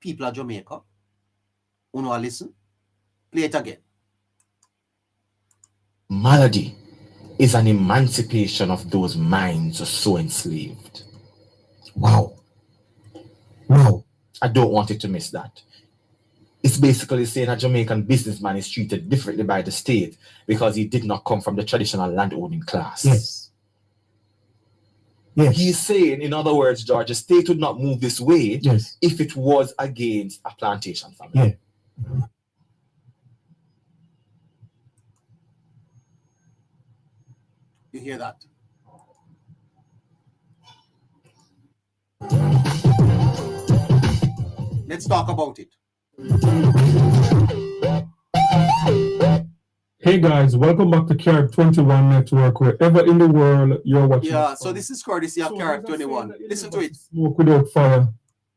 people of Jamaica. Uno listen. Play it again. Malady is an emancipation of those minds so enslaved. Wow. Wow. I don't want you to miss that. It's basically saying a Jamaican businessman is treated differently by the state because he did not come from the traditional landowning class. Yes. Yes. He's saying, in other words, George, the state would not move this way if it was against a plantation family. Yeah. You hear that? Let's talk about it. Hey guys, welcome back to Carib 21 Network, wherever in the world you're watching. Yeah, so this is courtesy of Carib 21. Listen to it. Smoke without fire.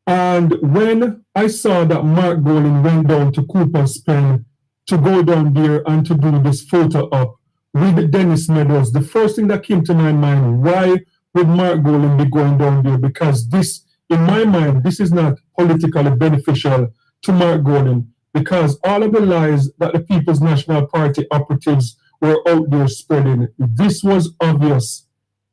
And when I saw that Mark Golding went down to Cooper's Pen to go down there and to do this photo op with Dennis Meadows, the first thing that came to my mind, why would Mark Golding be going down there? Because this, in my mind, this is not politically beneficial to Mark Golding, because all of the lies that the People's National Party operatives were out there spreading, this was obvious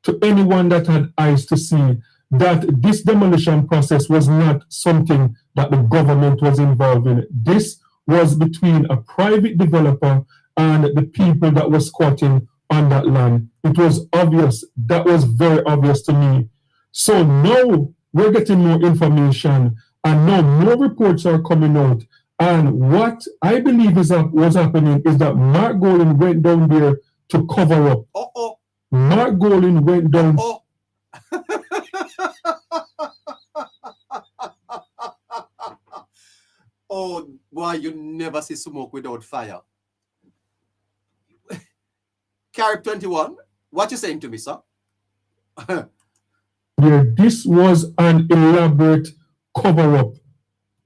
to anyone that had eyes to see that this demolition process was not something that the government was involved in. This was between a private developer and the people that were squatting on that land. It was obvious. That was very obvious to me. So now we're getting more information, and now more reports are coming out. And what I believe was happening is that Mark Golding went down there to cover up. Mark Golding went down. Oh, boy, you never see smoke without fire. Carib 21, what you saying to me, sir? Yeah, this was an elaborate cover-up.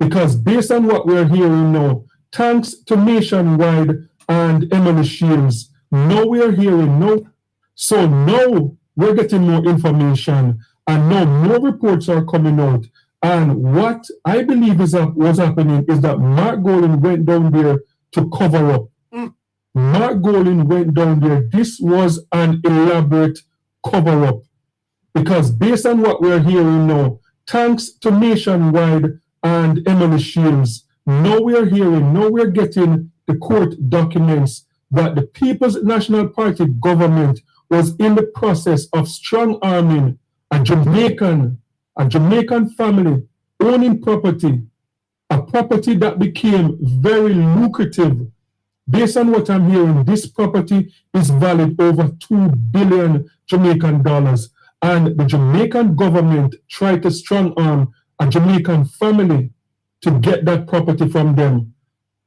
Because based on what we're hearing now, thanks to Nationwide and Emily Shields, now we're hearing no. So now we're getting more information, and now more reports are coming out. And what I believe was happening is that Mark Golding went down there to cover up. Mark Golding went down there. This was an elaborate cover-up. Because based on what we're hearing now, thanks to Nationwide and Emily Shields, now we're getting the court documents that the People's National Party government was in the process of strong-arming a Jamaican family owning property, a property that became very lucrative. Based on what I'm hearing, this property is valued over 2 billion Jamaican dollars. And the Jamaican government tried to strong-arm a Jamaican family to get that property from them.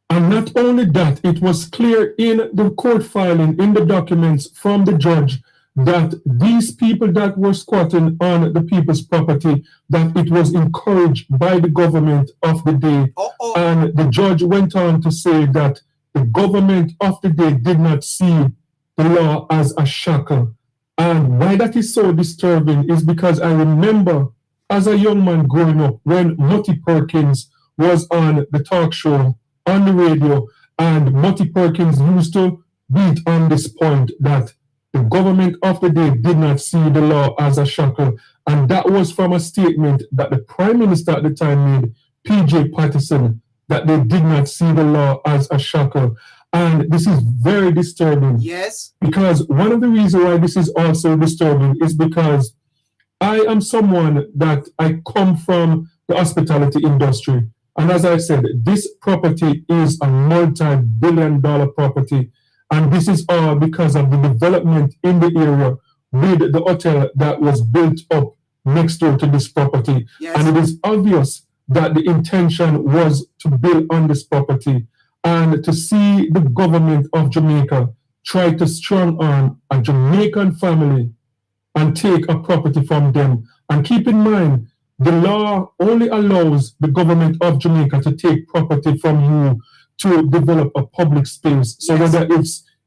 And not only that, it was clear in the court filing, in the documents from the judge, that these people that were squatting on the people's property, that it was encouraged by the government of the day. And the judge went on to say that the government of the day did not see the law as a shackle. And why that is so disturbing is because I remember as a young man growing up when Mutty Perkins was on the talk show on the radio, and Mutty Perkins used to beat on this point that the government of the day did not see the law as a shackle. And that was from a statement that the Prime Minister at the time made, P.J. Patterson, that they did not see the law as a shackle. And this is very disturbing. Yes. Because one of the reasons why this is also disturbing is because I am someone that I come from the hospitality industry. And as I said, this property is a multi-billion-dollar property. And this is all because of the development in the area with the hotel that was built up next door to this property. Yes. And it is obvious that the intention was to build on this property. And to see the government of Jamaica try to strong arm a Jamaican family and take a property from them. And keep in mind, the law only allows the government of Jamaica to take property from you to develop a public space. So Yes. whether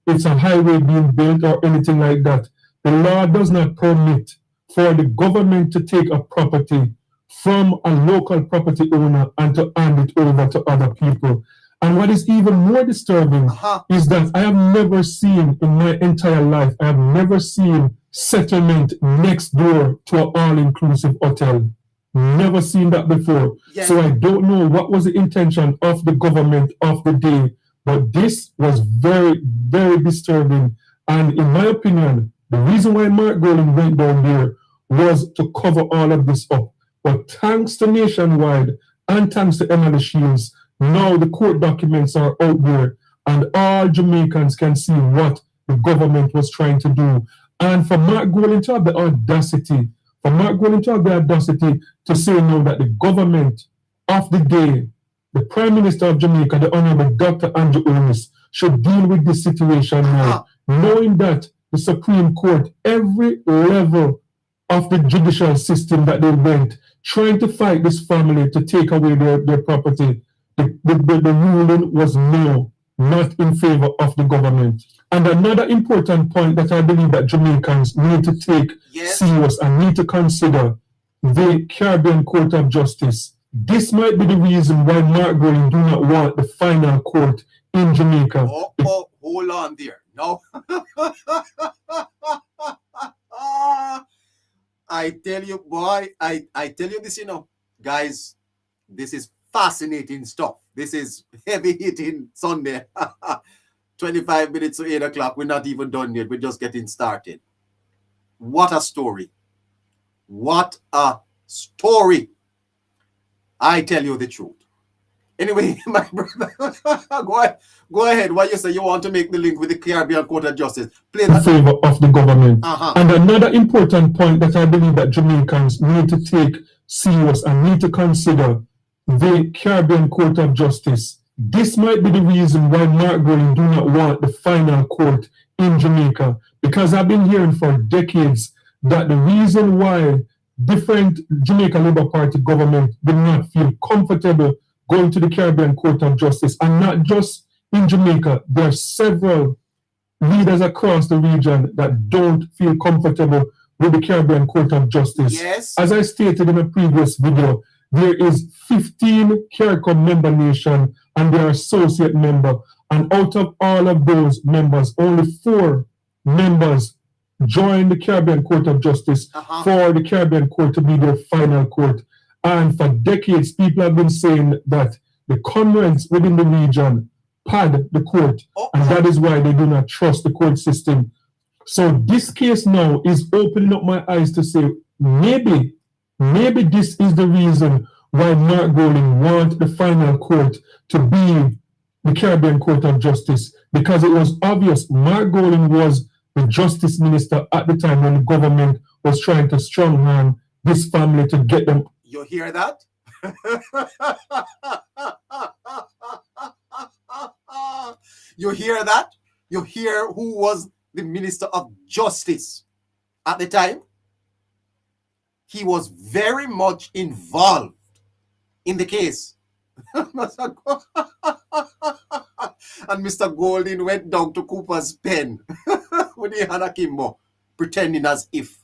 it's a highway being built or anything like that, the law does not permit for the government to take a property from a local property owner and to hand it over to other people. And what is even more disturbing is that I have never seen in my entire life, I have never seen settlement next door to an all-inclusive hotel. Never seen that before. Yes. So I don't know what was the intention of the government of the day, but this was very, very disturbing. And in my opinion, the reason why Mark Golding went down there was to cover all of this up. But thanks to Nationwide and thanks to Emily Shields, now the court documents are out there and all Jamaicans can see what the government was trying to do. And for Mark Golding to have the audacity, to say now that the government of the day, the Prime Minister of Jamaica, the Honorable Dr. Andrew Ernest, should deal with this situation now, knowing that the Supreme Court, every level of the judicial system that they went, trying to fight this family to take away their property, the ruling was no, not in favor of the government. And another important point that I believe that Jamaicans need to take serious and need to consider, the Caribbean Court of Justice. This might be the reason why Mark Golding do not want the final court in Jamaica. Hold on there. No. I tell you, boy, I tell you this, guys, this is fascinating stuff. This is heavy hitting Sunday. 25 minutes to 8 o'clock. We're not even done yet. We're just getting started. What a story. What a story. I tell you the truth. Anyway, my brother, go ahead. What you say? You want to make the link with the Caribbean Court of Justice? Play that. In favor of the government. And another important point that I believe that Jamaicans need to take serious and need to consider, the Caribbean Court of Justice. This might be the reason why Mark Golding do not want the final court in Jamaica, because I've been hearing for decades that the reason why different Jamaica Labour Party government do not feel comfortable going to the Caribbean Court of Justice, and not just in Jamaica, there are several leaders across the region that don't feel comfortable with the Caribbean Court of Justice. Yes. As I stated in a previous video, there is 15 CARICOM member nation and their associate member. And out of all of those members, only 4 members joined the Caribbean Court of Justice for the Caribbean Court to be their final court. And for decades, people have been saying that the Commonwealth within the region pad the court, and that is why they do not trust the court system. So this case now is opening up my eyes to say, maybe this is the reason why Mark Golding wants the final court to be the Caribbean Court of Justice, because it was obvious Mark Golding was the Justice Minister at the time when the government was trying to strong-arm this family to get them. You hear that? You hear that? You hear who was the Minister of Justice at the time? He was very much involved in the case. And Mr. Golding went down to Cooper's pen with the Hannah Kimbo, pretending as if